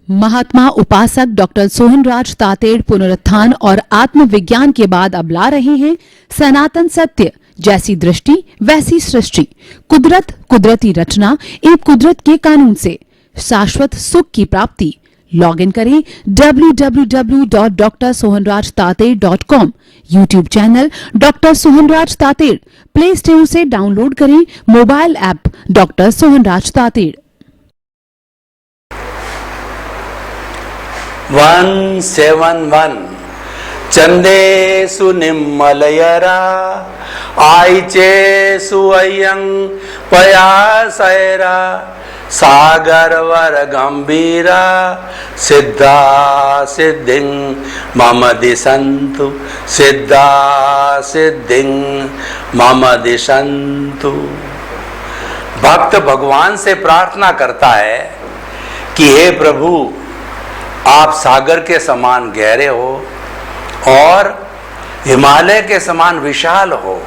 महात्मा उपासक डॉक्टर सोहनराज तातेड़ पुनरुत्थान और आत्मविज्ञान के बाद अब ला रहे हैं सनातन सत्य, जैसी दृष्टि वैसी सृष्टि, कुदरत, कुदरती रचना एवं कुदरत के कानून से शाश्वत सुख की प्राप्ति। लॉगिन करें www.drsohanrajtater.com, YouTube channel doctor Sohanraj Tated, play store से डाउनलोड करें mobile app doctor Sohanraj Tated. 171 चंदेसु निम्मलयरा आइचेसु अयं पयासैरा सागरवर गंभीरा सिद्धा सिद्धिं मम दिशन्तु सिद्धा सिद्धिं मम दिशन्तु। भक्त भगवान से प्रार्थना करता है कि हे प्रभु, आप सागर के समान गहरे हो और हिमालय के समान विशाल हो।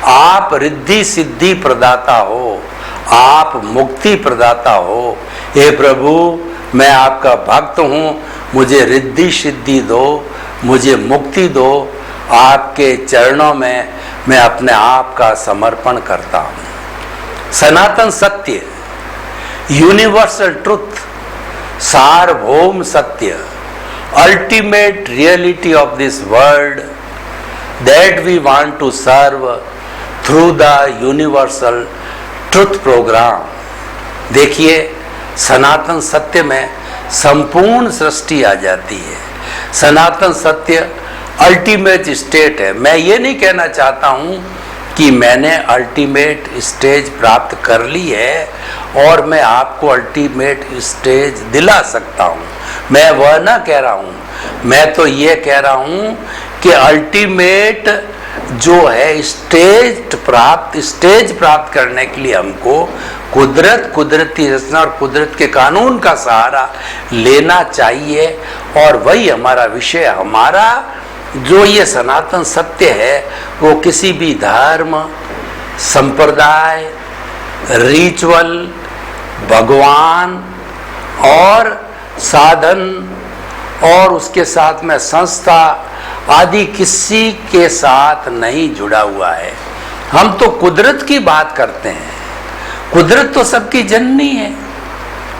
आप रिद्धि सिद्धि प्रदाता हो, आप मुक्ति प्रदाता हो। हे प्रभु, मैं आपका भक्त हूँ, मुझे रिद्धि सिद्धि दो, मुझे मुक्ति दो। आपके चरणों में मैं अपने आप का समर्पण करता हूँ। सनातन सत्य, यूनिवर्सल ट्रुथ, सार्वभौम सत्य, ultimate reality of this world that we want to serve through the universal truth program। देखिए, सनातन सत्य में संपूर्ण सृष्टि आ जाती है। सनातन सत्य अल्टीमेट स्टेट है। मैं ये नहीं कहना चाहता हूँ कि मैंने अल्टीमेट स्टेज प्राप्त कर ली है और मैं आपको अल्टीमेट स्टेज दिला सकता हूँ, मैं वह ना कह रहा हूँ। मैं तो ये कह रहा हूँ कि अल्टीमेट जो है स्टेज प्राप्त करने के लिए हमको कुदरत, कुदरती रचना और कुदरत के कानून का सहारा लेना चाहिए। और वही हमारा विषय, हमारा जो ये सनातन सत्य है वो किसी भी धर्म, संप्रदाय, रिचुअल, भगवान और साधन और उसके साथ में संस्था आदि किसी के साथ नहीं जुड़ा हुआ है। हम तो कुदरत की बात करते हैं। कुदरत तो सबकी जननी है।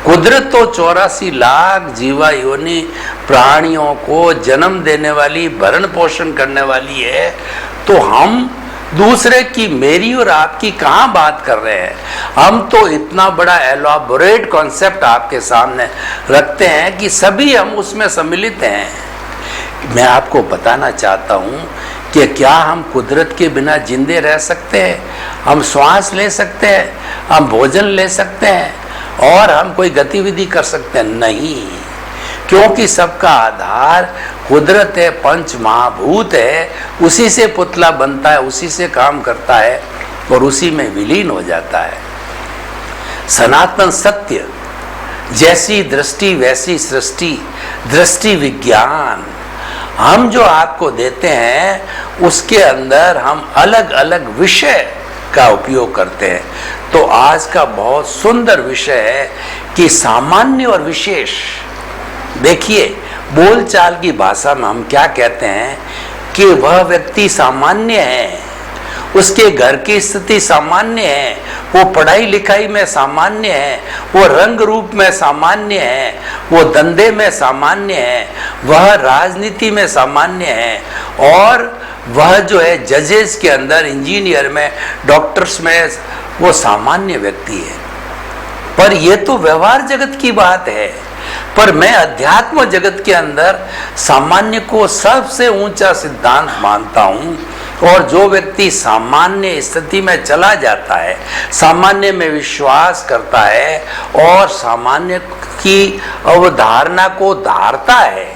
कुदरत तो 84 लाख जीवा योनि प्राणियों को जन्म देने वाली, भरण पोषण करने वाली है। तो हम दूसरे की, मेरी और आपकी कहाँ बात कर रहे हैं। हम तो इतना बड़ा एलॉबोरेट कॉन्सेप्ट आपके सामने रखते हैं कि सभी हम उसमें सम्मिलित हैं। मैं आपको बताना चाहता हूँ कि क्या हम कुदरत के बिना जिंदे रह सकते हैं? हम श्वास ले सकते हैं, हम भोजन ले सकते हैं और हम कोई गतिविधि कर सकते हैं? नहीं, क्योंकि सबका आधार कुदरत है, पंच महाभूत है। उसी से पुतला बनता है, उसी से काम करता है और उसी में विलीन हो जाता है। सनातन सत्य, जैसी दृष्टि वैसी सृष्टि, दृष्टि विज्ञान हम जो आपको देते हैं उसके अंदर हम अलग अलग विषय का उपयोग करते हैं। तो आज का बहुत सुंदर विषय है कि सामान्य और विशेष। देखिए, बोलचाल की भाषा में हम क्या कहते हैं कि वह व्यक्ति सामान्य है, उसके घर की स्थिति सामान्य है, वो पढ़ाई लिखाई में सामान्य है, वो रंग रूप में सामान्य है, वो धंधे में सामान्य है, वह राजनीति में सामान्य है और वह जो है जजेस के अंदर, इंजीनियर में, डॉक्टर्स में वो सामान्य व्यक्ति है। पर ये तो व्यवहार जगत की बात है। पर मैं अध्यात्म जगत के अंदर सामान्य को सबसे ऊंचा सिद्धांत मानता हूँ। और जो व्यक्ति सामान्य स्थिति में चला जाता है, सामान्य में विश्वास करता है और सामान्य की अवधारणा को धारता है,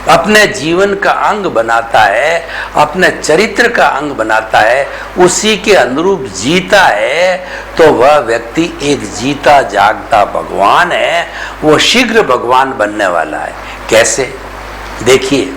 अपने जीवन का अंग बनाता है, अपने चरित्र का अंग बनाता है, उसी के अनुरूप जीता है, तो वह व्यक्ति एक जीता जागता भगवान है। वो शीघ्र भगवान बनने वाला है। कैसे? देखिए,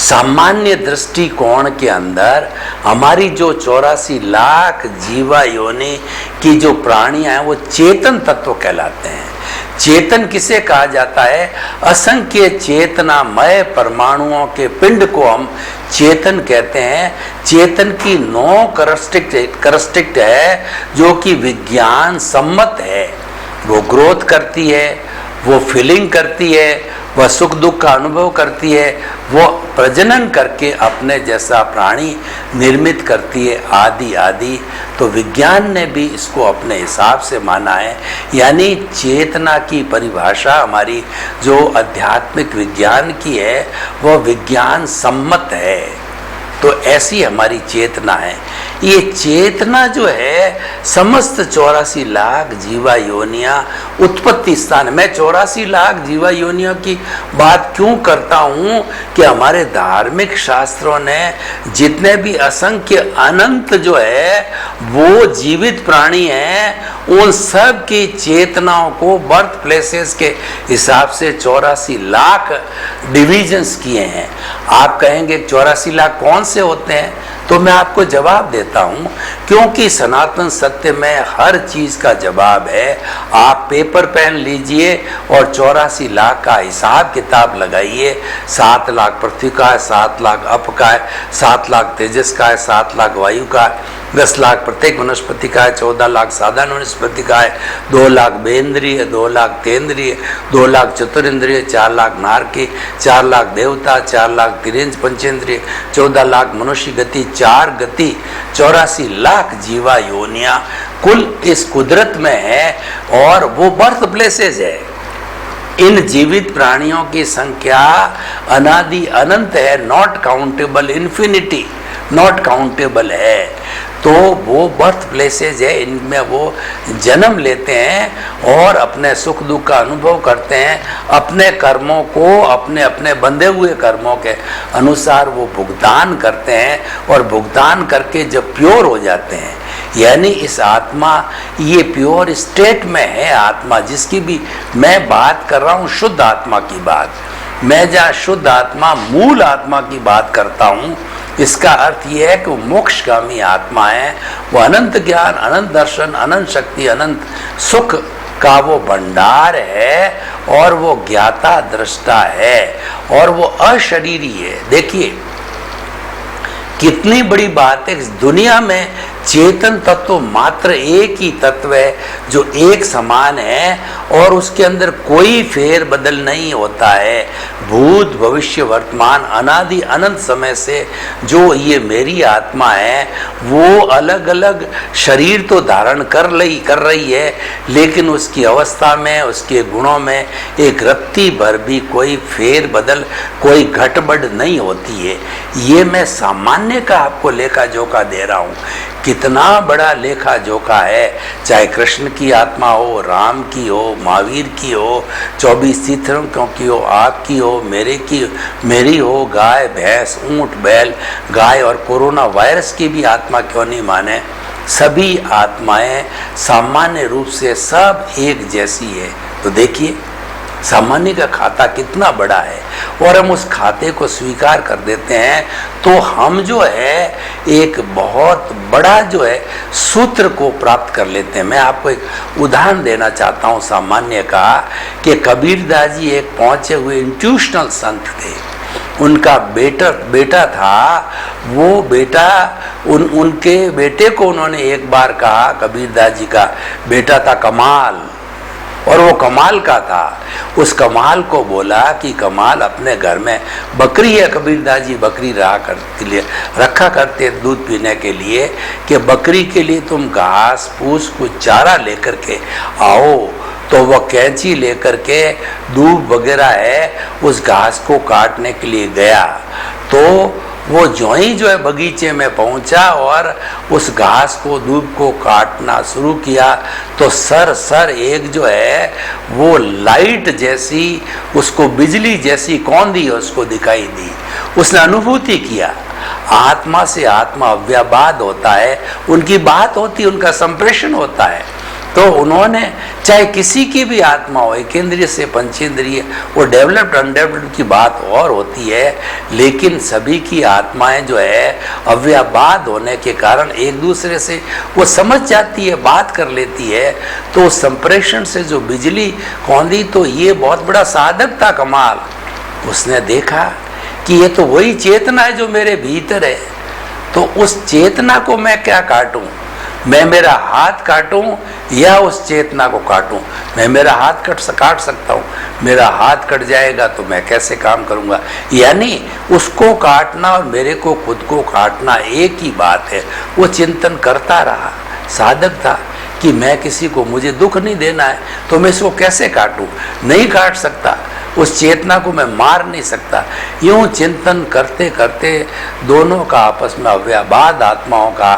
सामान्य दृष्टिकोण के अंदर हमारी जो 84 लाख जीवा योनि की जो प्राणियां हैं वो चेतन तत्व कहलाते हैं। चेतन किसे कहा जाता है? असंख्य चेतनामय परमाणुओं के पिंड को हम चेतन कहते हैं। चेतन की 9 करस्टिक है जो कि विज्ञान सम्मत है। वो ग्रोथ करती है, वो फीलिंग करती है, वह सुख दुख का अनुभव करती है, वो प्रजनन करके अपने जैसा प्राणी निर्मित करती है, आदि आदि। तो विज्ञान ने भी इसको अपने हिसाब से माना है। यानी चेतना की परिभाषा हमारी जो आध्यात्मिक विज्ञान की है वह विज्ञान सम्मत है। तो ऐसी हमारी चेतना है। ये चेतना जो है समस्त 84 लाख जीवा योनियां उत्पत्ति स्थान। मैं 84 लाख जीवा योनियों की बात क्यों करता हूँ कि हमारे धार्मिक शास्त्रों ने जितने भी असंख्य अनंत जो है वो जीवित प्राणी हैं उन सब की चेतनाओं को बर्थ प्लेसेस के हिसाब से 84 लाख डिविजन्स किए हैं। आप कहेंगे 84 लाख कौन से होते हैं? तो मैं आपको जवाब देता हूं, क्योंकि सनातन सत्य में हर चीज का जवाब है। आप पेपर पेन लीजिए और 84 लाख का हिसाब किताब लगाइए। 7 लाख पृथ्वी का है, 7 लाख अप का है, 7 लाख तेजस का है, 7 लाख वायु का है, 10 लाख प्रत्येक वनस्पति का है, 14 लाख साधारण वनस्पति का है, 2 लाख बेंद्रिय, 2 लाख तेंद्रिय, 2 लाख चतुरिंद्रिय, 4 लाख नारकी, 4 लाख देवता, 4 लाख तिरिंज पंचेंद्रिय, 14 लाख मनुष्य गति, 4 गति, 84 लाख जीवा योनिया कुल इस कुदरत में है। और वो बर्थ प्लेसेस है। इन जीवित प्राणियों की संख्या अनादि अनंत है, not countable, infinity, not countable है। तो वो बर्थ प्लेसेस है, इनमें वो जन्म लेते हैं और अपने सुख दुख का अनुभव करते हैं। अपने कर्मों को अपने अपने बंधे हुए कर्मों के अनुसार वो भुगतान करते हैं और भुगतान करके जब प्योर हो जाते हैं, यानी इस आत्मा ये प्योर स्टेट में है। आत्मा जिसकी भी मैं बात कर रहा हूँ शुद्ध आत्मा की बात, मैं जहाँ शुद्ध आत्मा मूल आत्मा की बात करता हूँ, इसका अर्थ यह है कि वो मोक्षगामी आत्मा है। वो अनंत ज्ञान, अनंत दर्शन, अनंत शक्ति, अनंत सुख का वो भंडार है और वो ज्ञाता दृष्टा है और वो अशरीरी है। देखिए कितनी बड़ी बात है। इस दुनिया में चेतन तत्व मात्र एक ही तत्व है जो एक समान है और उसके अंदर कोई फेर बदल नहीं होता है। भूत भविष्य वर्तमान अनादि अनंत समय से जो ये मेरी आत्मा है वो अलग अलग शरीर तो धारण कर रही है, लेकिन उसकी अवस्था में, उसके गुणों में एक रत्ती भर भी कोई फेर बदल, कोई घटबढ़ नहीं होती है। ये मैं सामान्य का आपको लेखा जोखा दे रहा हूँ। कितना बड़ा लेखा जोखा है, चाहे कृष्ण की आत्मा हो, राम की हो, महावीर की हो, 24 तीर्थंकरों की हो, आपकी हो, मेरी हो, गाय भैंस ऊंट बैल गाय और कोरोना वायरस की भी आत्मा क्यों नहीं माने, सभी आत्माएं सामान्य रूप से सब एक जैसी है। तो देखिए सामान्य का खाता कितना बड़ा है और हम उस खाते को स्वीकार कर देते हैं तो हम जो है एक बहुत बड़ा जो है सूत्र को प्राप्त कर लेते हैं। मैं आपको एक उदाहरण देना चाहता हूँ सामान्य का, कि कबीरदास जी एक पहुँचे हुए इंट्यूशनल संत थे। उनका बेटा था, वो बेटा उनके बेटे को उन्होंने एक बार कहा, कबीरदास जी का बेटा था कमाल, और वो कमाल का था। उस कमाल को बोला कि कमाल अपने घर में बकरी है, कबीरदास जी बकरी रखा करते दूध पीने के लिए, कि बकरी के लिए तुम घास फूस कुछ चारा लेकर के आओ। तो वह कैंची लेकर के दूब वगैरह है उस घास को काटने के लिए गया। तो वो जो है बगीचे में पहुंचा और उस घास को दूब को काटना शुरू किया तो सर एक जो है वो लाइट जैसी, उसको बिजली जैसी कौंधी उसको दिखाई दी। उसने अनुभूति किया। आत्मा से आत्मा अव्यबाद होता है, उनकी बात होती है, उनका संप्रेषण होता है। तो उन्होंने चाहे किसी की भी आत्मा हो, एक इंद्रिय से पंचेंद्रिय, वो डेवलप्ड अनडेवलप्ड की बात और होती है, लेकिन सभी की आत्माएं जो है अव्ययबाद होने के कारण एक दूसरे से वो समझ जाती है, बात कर लेती है। तो संप्रेषण से जो बिजली कौंधी, तो ये बहुत बड़ा साधक था कमाल। उसने देखा कि ये तो वही चेतना है जो मेरे भीतर है, तो उस चेतना को मैं क्या काटूं? मैं मेरा हाथ काटूं या उस चेतना को काटूं? मैं मेरा हाथ काट सकता हूं, मेरा हाथ कट जाएगा तो मैं कैसे काम करूंगा? यानी उसको काटना और मेरे को खुद को काटना एक ही बात है। वो चिंतन करता रहा, साधक था कि मैं किसी को, मुझे दुख नहीं देना है, तो मैं इसको कैसे काटूं? नहीं काट सकता, उस चेतना को मैं मार नहीं सकता। यूं चिंतन करते करते दोनों का आपस में अव्ययबाद आत्माओं का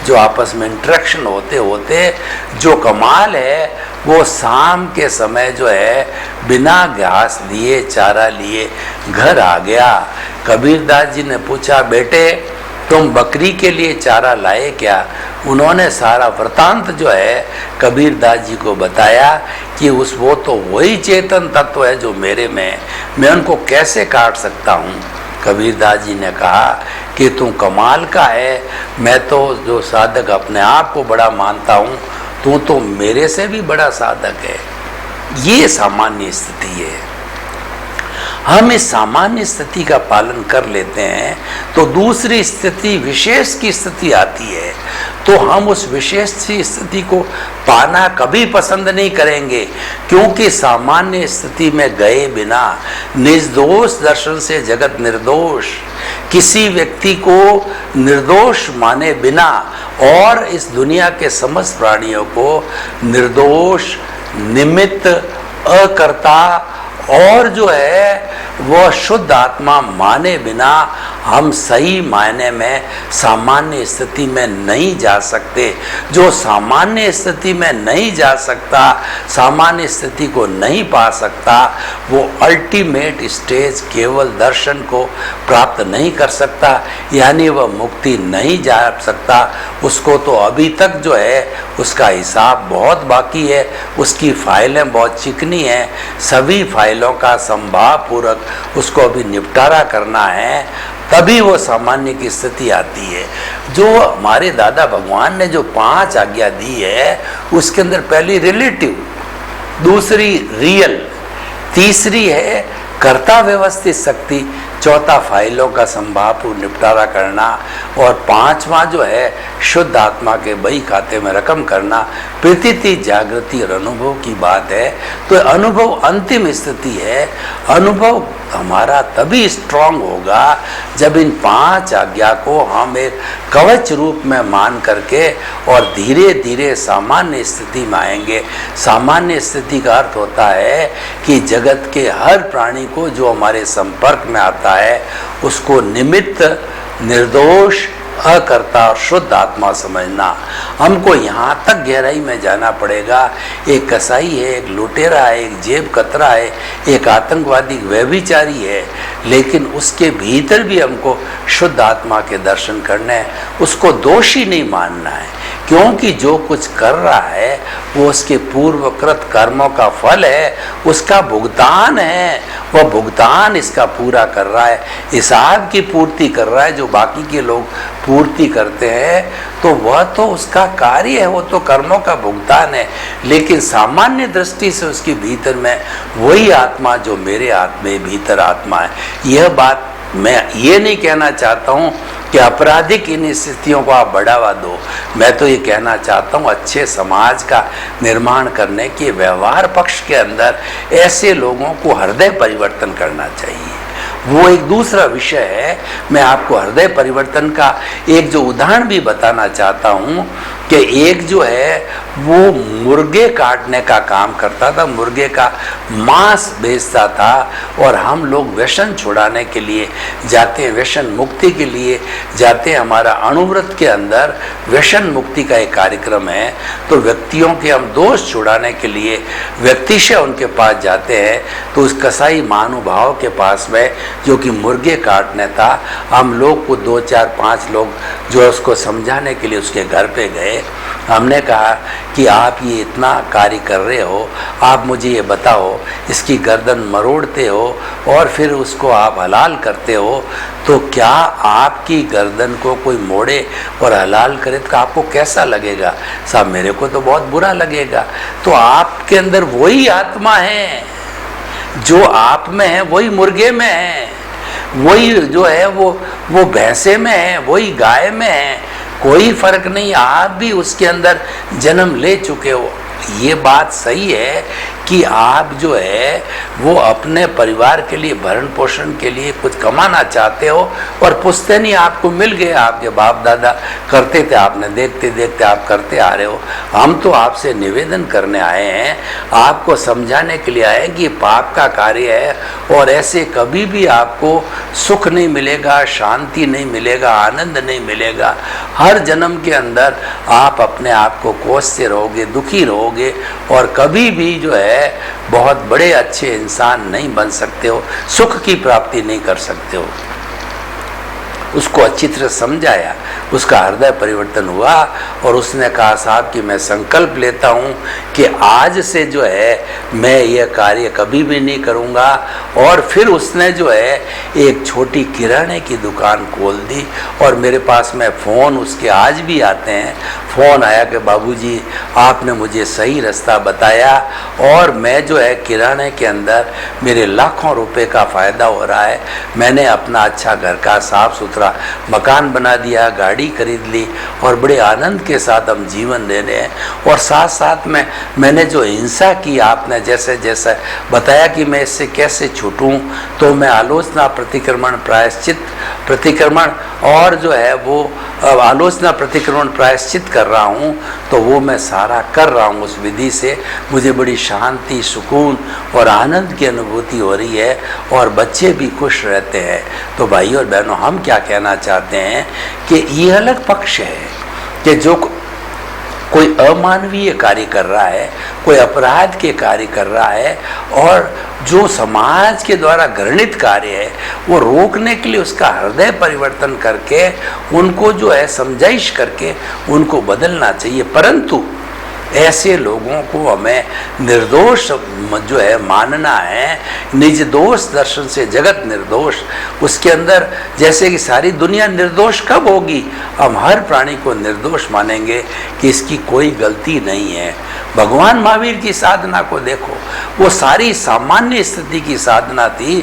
जो आपस में इंटरेक्शन होते होते जो कमाल है, वो शाम के समय जो है बिना घास लिए, चारा लिए घर आ गया। कबीरदास जी ने पूछा, बेटे तुम बकरी के लिए चारा लाए क्या? उन्होंने सारा वृतांत जो है कबीरदास जी को बताया कि वो तो वही चेतन तत्व है जो मेरे में, मैं उनको कैसे काट सकता हूँ? कबीरदास जी ने कहा कि तू कमाल का है, मैं तो जो साधक अपने आप को बड़ा मानता हूँ, तू तो मेरे से भी बड़ा साधक है। ये सामान्य स्थिति है। हम इस सामान्य स्थिति का पालन कर लेते हैं तो दूसरी स्थिति, विशेष की स्थिति आती है, तो हम उस विशेष की स्थिति को पाना कभी पसंद नहीं करेंगे, क्योंकि सामान्य स्थिति में गए बिना निर्दोष दर्शन से जगत निर्दोष, किसी व्यक्ति को निर्दोष माने बिना और इस दुनिया के समस्त प्राणियों को निर्दोष, निमित्त, अकर्ता और जो है वह शुद्ध आत्मा माने बिना हम सही मायने में सामान्य स्थिति में नहीं जा सकते। जो सामान्य स्थिति में नहीं जा सकता, सामान्य स्थिति को नहीं पा सकता, वो अल्टीमेट स्टेज केवल दर्शन को प्राप्त नहीं कर सकता, यानी वह मुक्ति नहीं जा सकता। उसको तो अभी तक जो है उसका हिसाब बहुत बाकी है, उसकी फाइलें बहुत चिकनी हैं, सभी फाइलों का संभाव पूर्वक उसको अभी निपटारा करना है, तभी वो सामान्य की स्थिति आती है। जो हमारे दादा भगवान ने जो 5 आज्ञा दी है, उसके अंदर पहली रिलेटिव, दूसरी रियल, तीसरी है कर्ता व्यवस्थित शक्ति, चौथा फाइलों का संभाव निपटारा करना, और 5वां जो है शुद्ध आत्मा के बही खाते में रकम करना। प्रतीति, जागृति और अनुभव की बात है, तो अनुभव अंतिम स्थिति है। अनुभव हमारा तभी स्ट्रांग होगा जब इन 5 आज्ञा को हम एक कवच रूप में मान करके और धीरे धीरे सामान्य स्थिति में आएंगे। सामान्य स्थिति का अर्थ होता है कि जगत के हर प्राणी को जो हमारे संपर्क में आता है उसको निमित्त, निर्दोष, अकर्ता और शुद्ध आत्मा समझना। हमको यहाँ तक गहराई में जाना पड़ेगा। एक कसाई है, एक लुटेरा है, एक जेब कतरा है, एक आतंकवादी व्यभिचारी है, लेकिन उसके भीतर भी हमको शुद्ध आत्मा के दर्शन करने हैं। उसको दोषी नहीं मानना है, क्योंकि जो कुछ कर रहा है वो उसके पूर्वकृत कर्मों का फल है, उसका भुगतान है। वह भुगतान इसका पूरा कर रहा है, हिसाब की पूर्ति कर रहा है। जो बाकी के लोग पूर्ति करते हैं तो वह तो उसका कार्य है, वो तो कर्मों का भुगतान है। लेकिन सामान्य दृष्टि से उसके भीतर में वही आत्मा जो मेरे आत्मा भीतर आत्मा है। यह बात मैं ये नहीं कहना चाहता हूँ कि आपराधिक इन स्थितियों को आप बढ़ावा दो। मैं तो ये कहना चाहता हूँ अच्छे समाज का निर्माण करने के व्यवहार पक्ष के अंदर ऐसे लोगों को हृदय परिवर्तन करना चाहिए। वो एक दूसरा विषय है। मैं आपको हृदय परिवर्तन का एक जो उदाहरण भी बताना चाहता हूँ कि एक जो है वो मुर्गे काटने का काम करता था, मुर्गे का मांस बेचता था, और हम लोग व्यसन छुड़ाने के लिए जाते हैं, व्यसन मुक्ति के लिए जाते हैं। हमारा अणुव्रत के अंदर व्यसन मुक्ति का एक कार्यक्रम है, तो व्यक्तियों के हम दोष छुड़ाने के लिए व्यक्तिशः उनके पास जाते हैं। तो उस कसाई महानुभाव के पास में जो कि मुर्गे काटने था, हम लोग को 2, 4, 5 लोग जो है उसको समझाने के लिए उसके घर पे गए। हमने कहा कि आप ये इतना कार्य कर रहे हो, आप मुझे ये बताओ, इसकी गर्दन मरोड़ते हो और फिर उसको आप हलाल करते हो, तो क्या आपकी गर्दन को कोई मोड़े और हलाल करे तो आपको कैसा लगेगा? साहब मेरे को तो बहुत बुरा लगेगा। तो आपके अंदर वही आत्मा है, जो आप में है वही मुर्गे में है, वही जो है वो भैंसे में है, वही गाय में है, कोई फर्क नहीं। आप भी उसके अंदर जन्म ले चुके हो। ये बात सही है कि आप जो है वो अपने परिवार के लिए, भरण पोषण के लिए कुछ कमाना चाहते हो और पुश्तैनी आपको मिल गए, आपके बाप दादा करते थे, आपने देखते देखते आप करते आ रहे हो। हम तो आपसे निवेदन करने आए हैं, आपको समझाने के लिए आए हैं कि पाप का कार्य है और ऐसे कभी भी आपको सुख नहीं मिलेगा, शांति नहीं मिलेगा, आनंद नहीं मिलेगा। हर जन्म के अंदर आप अपने आप को कोसते रहोगे, दुखी रहोगे और कभी भी जो है बहुत बड़े अच्छे इंसान नहीं बन सकते हो, सुख की प्राप्ति नहीं कर सकते हो। उसको अच्छी तरह समझाया, उसका हृदय परिवर्तन हुआ और उसने कहा साहब कि मैं संकल्प लेता हूँ कि आज से जो है मैं यह कार्य कभी भी नहीं करूँगा। और फिर उसने जो है एक छोटी किराने की दुकान खोल दी और मेरे पास में फ़ोन उसके आज भी आते हैं। फ़ोन आया कि बाबूजी आपने मुझे सही रास्ता बताया और मैं जो है किराने के अंदर मेरे लाखों रुपए का फ़ायदा हो रहा है। मैंने अपना अच्छा घर का साफ़ सुथरा मकान बना दिया, गाड़ी खरीद ली और बड़े आनंद के साथ हम जीवन दे रहे हैं। और साथ साथ में मैंने जो हिंसा की, आपने जैसे जैसे बताया कि मैं इससे कैसे छूटूं, तो मैं आलोचना प्रतिक्रमण प्रायश्चित प्रतिक्रमण और जो है वो आलोचना प्रतिक्रमण प्रायश्चित कर रहा हूँ, तो वो मैं सारा कर रहा हूँ। उस विधि से मुझे बड़ी शांति, सुकून और आनंद की अनुभूति हो रही है और बच्चे भी खुश रहते हैं। तो भाई और बहनों, हम क्या कहना चाहते हैं कि ये अलग पक्ष है कि जो कोई अमानवीय कार्य कर रहा है, कोई अपराध के कार्य कर रहा है और जो समाज के द्वारा घृणित कार्य है वो रोकने के लिए उसका हृदय परिवर्तन करके उनको जो है समझाइश करके उनको बदलना चाहिए। परंतु ऐसे लोगों को हमें निर्दोष जो है मानना है। निज दोष दर्शन से जगत निर्दोष। उसके अंदर जैसे कि सारी दुनिया निर्दोष कब होगी? हम हर प्राणी को निर्दोष मानेंगे कि इसकी कोई गलती नहीं है। भगवान महावीर की साधना को देखो, वो सारी सामान्य स्थिति की साधना थी।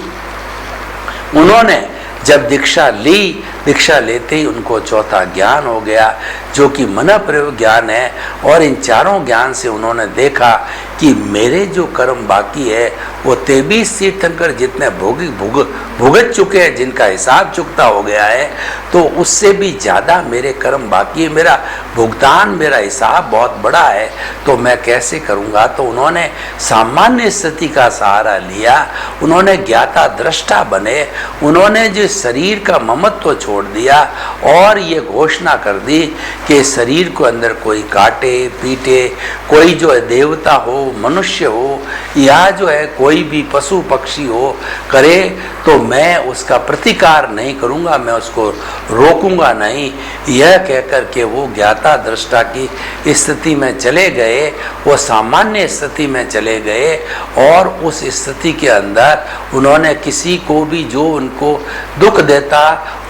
उन्होंने जब दीक्षा ली, दीक्षा लेते ही उनको चौथा ज्ञान हो गया जो कि मन प्रयोग ज्ञान है। और इन चारों ज्ञान से उन्होंने देखा कि मेरे जो कर्म बाकी है वो 23 तीर्थंकर जितने भुगत चुके हैं, जिनका हिसाब चुकता हो गया है, तो उससे भी ज़्यादा मेरे कर्म बाकी है। मेरा भुगतान, मेरा हिसाब बहुत बड़ा है, तो मैं कैसे करूँगा? तो उन्होंने सामान्य स्थिति का सहारा लिया। उन्होंने ज्ञाता दृष्टा बने। उन्होंने जो शरीर का ममत्व छोड़ दिया और ये घोषणा कर दी कि शरीर को अंदर कोई काटे पीटे, कोई जो है देवता हो, मनुष्य हो या जो है कोई भी पशु पक्षी हो करे, तो मैं उसका प्रतिकार नहीं करूँगा, मैं उसको रोकूंगा नहीं। यह कहकर के वो ज्ञाता दृष्टा की स्थिति में चले गए, वो सामान्य स्थिति में चले गए और उस स्थिति के अंदर उन्होंने किसी को भी जो उनको दुख देता,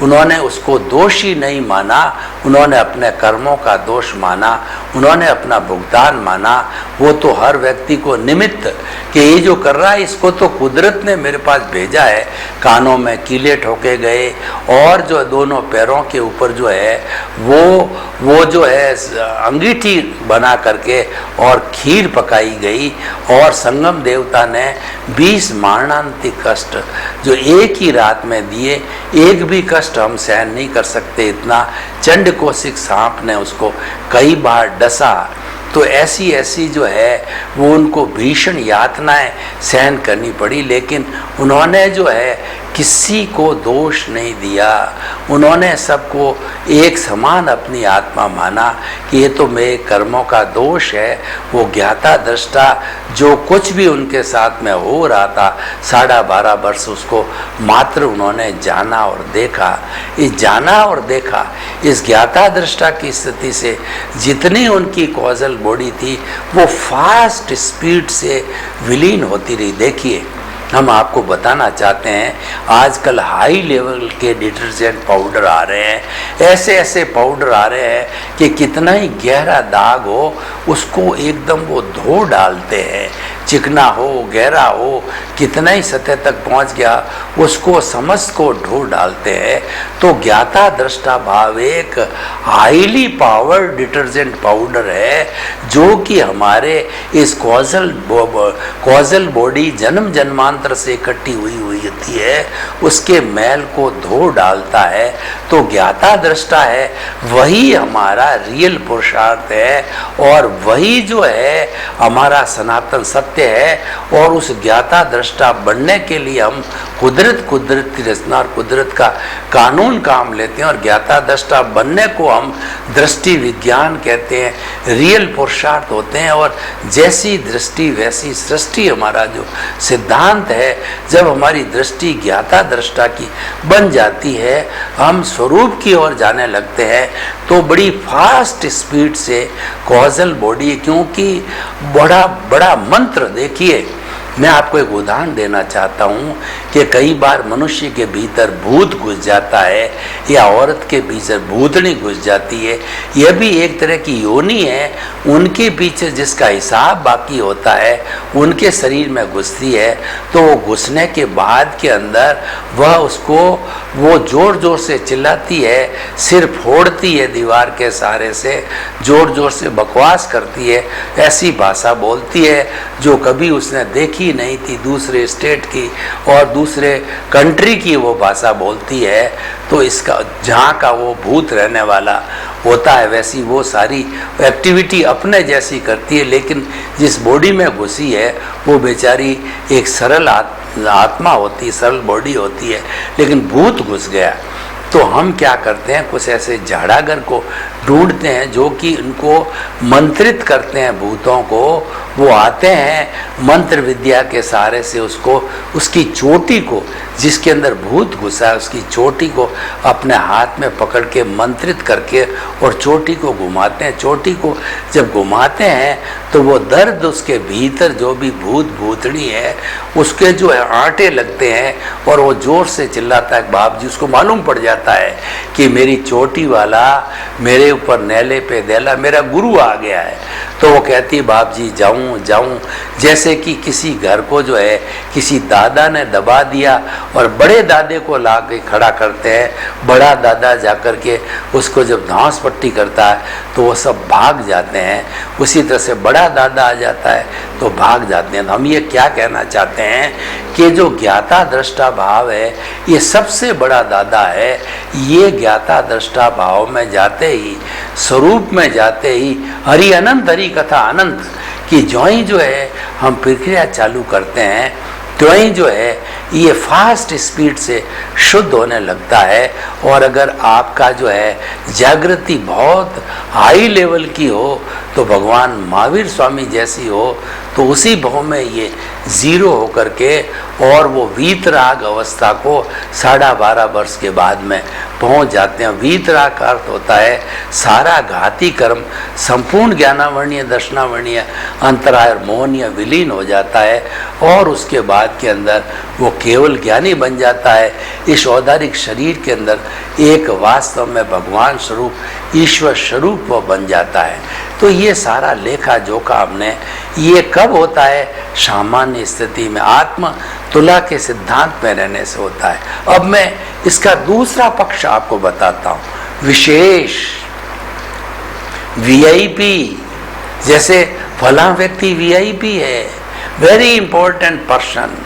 उन्होंने उसको दोषी नहीं माना। उन्होंने अपने कर्मों का दोष माना, उन्होंने अपना भुगतान माना। वो तो हर व्यक्ति को निमित्त कि ये जो कर रहा है इसको तो कुदरत ने मेरे पास भेजा है। कानों में कीले ठोके गए और जो दोनों पैरों के ऊपर जो है वो जो है अंगीठी बना करके और खीर पकाई गई और संगम देवता ने 20 मरणांतिक कष्ट जो एक ही रात में दिए। एक भी कष्ट हम सहन नहीं कर सकते, इतना चंड कोशिक सांप ने उसको कई बार डसा। तो ऐसी ऐसी जो है वो उनको भीषण यातनाएं सहन करनी पड़ी, लेकिन उन्होंने जो है किसी को दोष नहीं दिया। उन्होंने सबको एक समान अपनी आत्मा माना कि ये तो मेरे कर्मों का दोष है। वो ज्ञाता दृष्टा जो कुछ भी उनके साथ में हो रहा था 12.5 वर्ष उसको मात्र उन्होंने जाना और देखा। इस जाना और देखा इस ज्ञाता दृष्टा की स्थिति से जितनी उनकी कॉजल बॉडी थी वो फास्ट स्पीड से विलीन होती रही। देखिए, हम आपको बताना चाहते हैं आजकल हाई लेवल के डिटर्जेंट पाउडर आ रहे हैं, ऐसे ऐसे पाउडर आ रहे हैं कि कितना ही गहरा दाग हो उसको एकदम वो धो डालते हैं, चिकना हो गहरा हो कितना ही सतह तक पहुंच गया उसको समस्त को धो डालते हैं। तो ज्ञाता दृष्टा भाव एक हाईली पावर्ड डिटर्जेंट पाउडर है जो कि हमारे इस कॉजल बॉडी जन्म जन्मांतर से इकट्ठी हुई होती है उसके मैल को धो डालता है। तो ज्ञाता दृष्टा है वही हमारा रियल पुरुषार्थ है और वही जो है हमारा सनातन सत्य है। और उस ज्ञाता दृष्टा बनने के लिए हम कुदरत की रचना और कुदरत का कानून काम लेते हैं और ज्ञाता दृष्टा बनने को हम दृष्टि विज्ञान कहते हैं, रियल पुरुषार्थ होते हैं। और जैसी दृष्टि वैसी सृष्टि हमारा जो सिद्धांत है, जब हमारी दृष्टि ज्ञाता दृष्टा की बन जाती है हम स्वरूप की ओर जाने लगते हैं तो बड़ी फास्ट स्पीड से कॉजल बॉडी, क्योंकि बड़ा मंत्र। देखिए, मैं आपको एक उदाहरण देना चाहता हूँ कि कई बार मनुष्य के भीतर भूत घुस जाता है या औरत के भीतर भूतनी घुस जाती है। यह भी एक तरह की योनि है, उनके पीछे जिसका हिसाब बाकी होता है उनके शरीर में घुसती है। तो वो घुसने के बाद के अंदर वो जोर जोर से चिल्लाती है, सिर फोड़ती है दीवार के सहारे से, जोर जोर से बकवास करती है, ऐसी भाषा बोलती है जो कभी उसने देखी नहीं थी, दूसरे स्टेट की और दूसरे कंट्री की वो भाषा बोलती है। तो इसका जहाँ का वो भूत रहने वाला होता है वैसी वो सारी एक्टिविटी अपने जैसी करती है, लेकिन जिस बॉडी में घुसी है वो बेचारी एक सरल आत्मा होती है, सरल बॉडी होती है, लेकिन भूत घुस गया। तो हम क्या करते हैं, कुछ ऐसे झाड़ागर को ढूंढते हैं जो कि उनको मंत्रित करते हैं भूतों को। वो आते हैं मंत्र विद्या के सहारे से उसकी चोटी को, जिसके अंदर भूत घुसा है उसकी चोटी को अपने हाथ में पकड़ के मंत्रित करके और चोटी को घुमाते हैं। चोटी को जब घुमाते हैं तो वो दर्द उसके भीतर जो भी भूत भूतड़ी है उसके जो है आंटे लगते हैं और वो जोर से चिल्लाता है बाप जी। उसको मालूम पड़ जाता है कि मेरी चोटी वाला मेरे ऊपर नैले पे देला मेरा गुरु आ गया है। तो वो कहती है बाप जी जाऊं। जैसे कि किसी घर को जो है किसी दादा ने दबा दिया और बड़े दादे को ला के खड़ा करते हैं, बड़ा दादा जाकर के उसको जब धांस पट्टी करता है तो वो सब भाग जाते हैं। उसी तरह से बड़ा दादा आ जाता है तो भाग जाते हैं। तो हम ये क्या कहना चाहते हैं कि जो ज्ञाता दृष्टा भाव है ये सबसे बड़ा दादा है। ये ज्ञाता दृष्टा भाव में जाते ही, स्वरूप में जाते ही हरि अनंत, हरि कथा अनंत कि ज्यों ही जो है हम प्रक्रिया चालू करते हैं त्यों ही जो है ये फास्ट स्पीड से शुद्ध होने लगता है। और अगर आपका जो है जागृति बहुत हाई लेवल की हो तो भगवान महावीर स्वामी जैसी हो तो उसी भाव में ये जीरो होकर के और वो वीतराग अवस्था को 12.5 वर्ष के बाद में पहुंच जाते हैं। वीतराग का अर्थ होता है सारा घाती कर्म संपूर्ण ज्ञानावर्णीय दर्शनावर्णीय अंतराय और मोहनीय विलीन हो जाता है और उसके बाद के अंदर वो केवल ज्ञानी बन जाता है। इस औदारिक शरीर के अंदर एक वास्तव में भगवान स्वरूप ईश्वर स्वरूप वो बन जाता है। तो ये सारा लेखा जोखा हमने ये कब होता है, सामान्य स्थिति में आत्म तुला के सिद्धांत में रहने से होता है। अब मैं इसका दूसरा पक्ष आपको बताता हूँ। विशेष वीआईपी, जैसे फला व्यक्ति वीआईपी है, वेरी इंपॉर्टेंट पर्सन,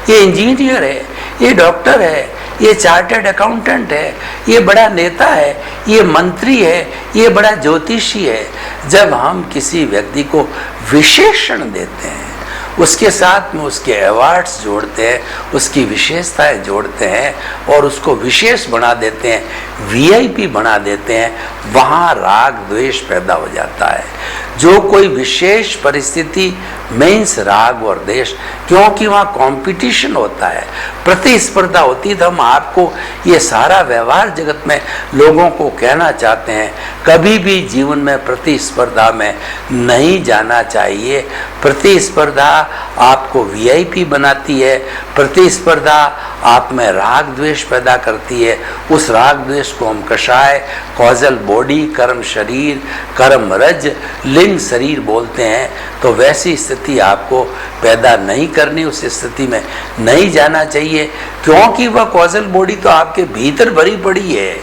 ये इंजीनियर है, ये डॉक्टर है, ये चार्टर्ड अकाउंटेंट है, ये बड़ा नेता है, ये मंत्री है, ये बड़ा ज्योतिषी है। जब हम किसी व्यक्ति को विशेषण देते हैं उसके साथ में उसके अवार्ड्स जोड़ते हैं, उसकी विशेषताएं जोड़ते हैं और उसको विशेष बना देते हैं, वीआईपी बना देते हैं, वहाँ राग द्वेष पैदा हो जाता है। जो कोई विशेष परिस्थिति मीन्स राग और द्वेष, क्योंकि वहाँ कंपटीशन होता है, प्रतिस्पर्धा होती है। तो हम आपको ये सारा व्यवहार जगत में लोगों को कहना चाहते हैं, कभी भी जीवन में प्रतिस्पर्धा में नहीं जाना चाहिए। प्रतिस्पर्धा आपको वीआईपी बनाती है, प्रतिस्पर्धा आप में राग द्वेष पैदा करती है। उस राग द्वेष को हम कषाय, कॉजल बॉडी, कर्म शरीर, कर्म रज, लिंग शरीर बोलते हैं। तो वैसी स्थिति आपको पैदा नहीं करनी, उस स्थिति में नहीं जाना चाहिए, क्योंकि वह कॉजल बॉडी तो आपके भीतर भरी पड़ी है,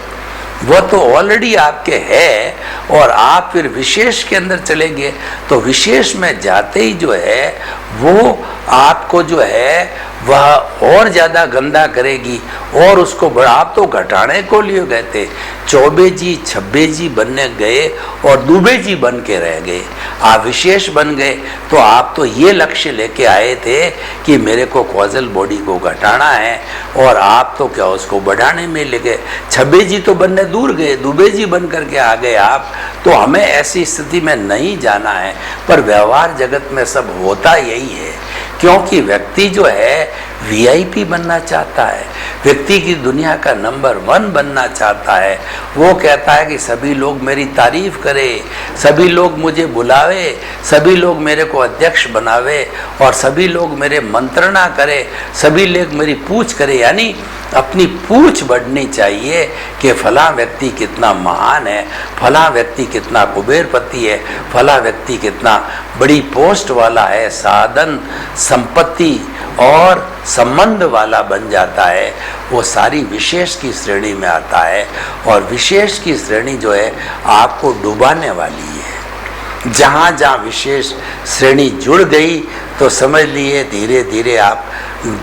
वह तो ऑलरेडी आपके है। और आप फिर विशेष के अंदर चलेंगे तो विशेष में जाते ही जो है वो आपको जो है वह और ज़्यादा गंदा करेगी और उसको आप तो घटाने को लिए गए थे, चौबे जी छब्बे जी बनने गए और दुबे जी बन के रह गए। आप विशेष बन गए तो आप तो ये लक्ष्य लेके आए थे कि मेरे को कॉजल बॉडी को घटाना है, और आप तो क्या उसको बढ़ाने में लगे। छब्बे जी तो बनने दूर गए, दुबे जी बन करके आ गए आप। तो हमें ऐसी स्थिति में नहीं जाना है। पर व्यवहार जगत में सब होता यही है, क्योंकि व्यक्ति जो है वीआईपी बनना चाहता है, व्यक्ति की दुनिया का नंबर 1 बनना चाहता है। वो कहता है कि सभी लोग मेरी तारीफ करें, सभी लोग मुझे बुलावे, सभी लोग मेरे को अध्यक्ष बनावे और सभी लोग मेरे मंत्रणा करें, सभी लोग मेरी पूछ करें। यानी अपनी पूछ बढ़नी चाहिए कि फला व्यक्ति कितना महान है, फला व्यक्ति कितना कुबेरपति है, फला व्यक्ति कितना बड़ी पोस्ट वाला है, साधन संपत्ति और संबंध वाला बन जाता है। वो सारी विशेष की श्रेणी में आता है, और विशेष की श्रेणी जो है आपको डुबाने वाली है। जहाँ जहाँ विशेष श्रेणी जुड़ गई तो समझ लिए धीरे धीरे आप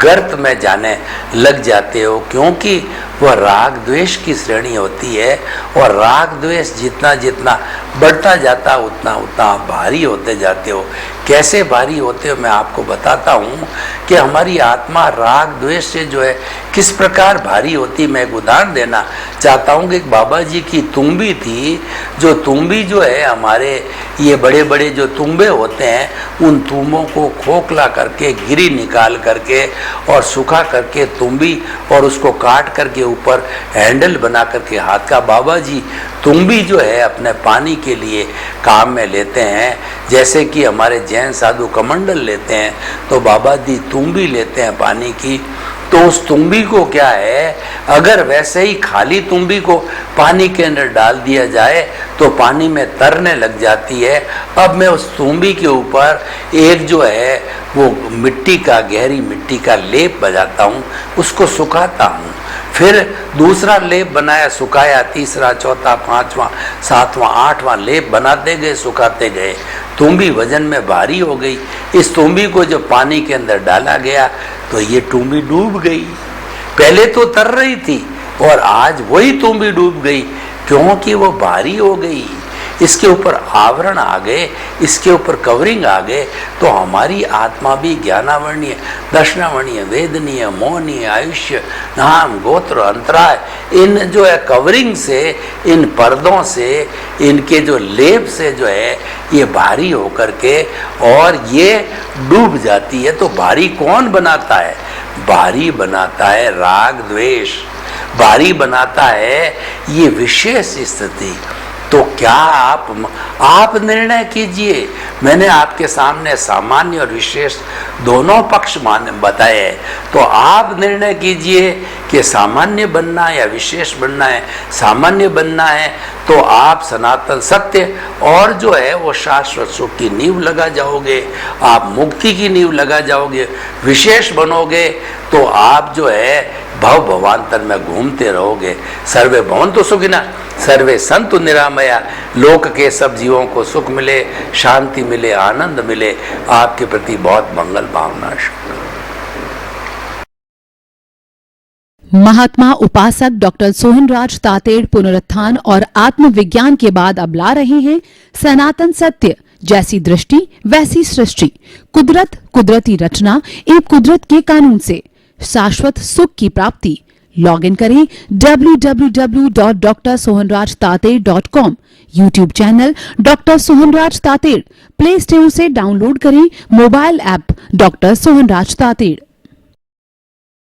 गर्त में जाने लग जाते हो, क्योंकि वह राग द्वेष की श्रेणी होती है। और राग द्वेष जितना जितना बढ़ता जाता उतना उतना आप भारी होते जाते हो। कैसे भारी होते हो मैं आपको बताता हूँ कि हमारी आत्मा राग द्वेष से जो है किस प्रकार भारी होती। मैं एक उदाहरण देना चाहता हूँ कि एक बाबा जी की तुम्बी थी। जो तुम्बी जो है हमारे ये बड़े बड़े जो तुम्बे होते हैं, उन तुम्बों को खोखला करके गिरी निकाल करके और सूखा करके तुम्बी और उसको काट करके ऊपर हैंडल बना करके हाथ का बाबा जी तुम्बी जो है अपने पानी के लिए काम में लेते हैं। जैसे कि हमारे जैन साधु कमंडल लेते हैं तो बाबा जी तुम्बी लेते हैं पानी की। तो उस तुम्बी को क्या है, अगर वैसे ही खाली तुम्बी को पानी के अंदर डाल दिया जाए तो पानी में तरने लग जाती है। अब मैं उस तुम्बी के ऊपर एक जो है वो मिट्टी का, गहरी मिट्टी का लेप बजाता हूँ, उसको सुखाता हूँ, फिर दूसरा लेप बनाया, सुखाया, तीसरा, चौथा, पांचवा, सातवां, आठवां लेप बनाते गए, सुखाते गए। तुम्बी वजन में भारी हो गई। इस तुम्बी को जब पानी के अंदर डाला गया तो ये तुम्बी डूब गई। पहले तो तर रही थी और आज वही तुम्बी डूब गई, क्योंकि वो भारी हो गई। इसके ऊपर आवरण आ गए, इसके ऊपर कवरिंग आ गए। तो हमारी आत्मा भी ज्ञानावर्णीय, दर्शनावर्णीय, वेदनीय, मौनीय, आयुष्य, नाम, गोत्र, अंतराय, इन जो है कवरिंग से, इन पर्दों से, इनके जो लेप से जो है ये भारी होकर के और ये डूब जाती है। तो भारी कौन बनाता है? भारी बनाता है राग द्वेष, भारी बनाता है ये विशेष स्थिति। तो क्या आप निर्णय कीजिए। मैंने आपके सामने सामान्य और विशेष दोनों पक्ष बताए हैं, तो आप निर्णय कीजिए कि सामान्य बनना है या विशेष बनना है। सामान्य बनना है तो आप सनातन सत्य और जो है वो शाश्वत सुख की नींव लगा जाओगे, आप मुक्ति की नींव लगा जाओगे। विशेष बनोगे तो आप जो है भव भवांतर में घूमते रहोगे। सर्वे भवन्तु सुखिनः, सर्वे सन्तु निरामया। लोक के सब जीवों को सुख मिले, शांति मिले, आनंद मिले। आपके प्रति बहुत मंगल भावना। महात्मा उपासक डॉक्टर सोहनराज तातेड़ पुनरुत्थान और आत्मविज्ञान के बाद अब ला रहे हैं सनातन सत्य, जैसी दृष्टि वैसी सृष्टि, कुदरत कुदरती रचना एवं कुदरत के कानून से शाश्वत सुख की प्राप्ति। लॉग इन करें www.drsohanrajtater.com, YouTube channel doctor Sohanraj Tated, play store से डाउनलोड करें mobile app doctor Sohanraj Tated.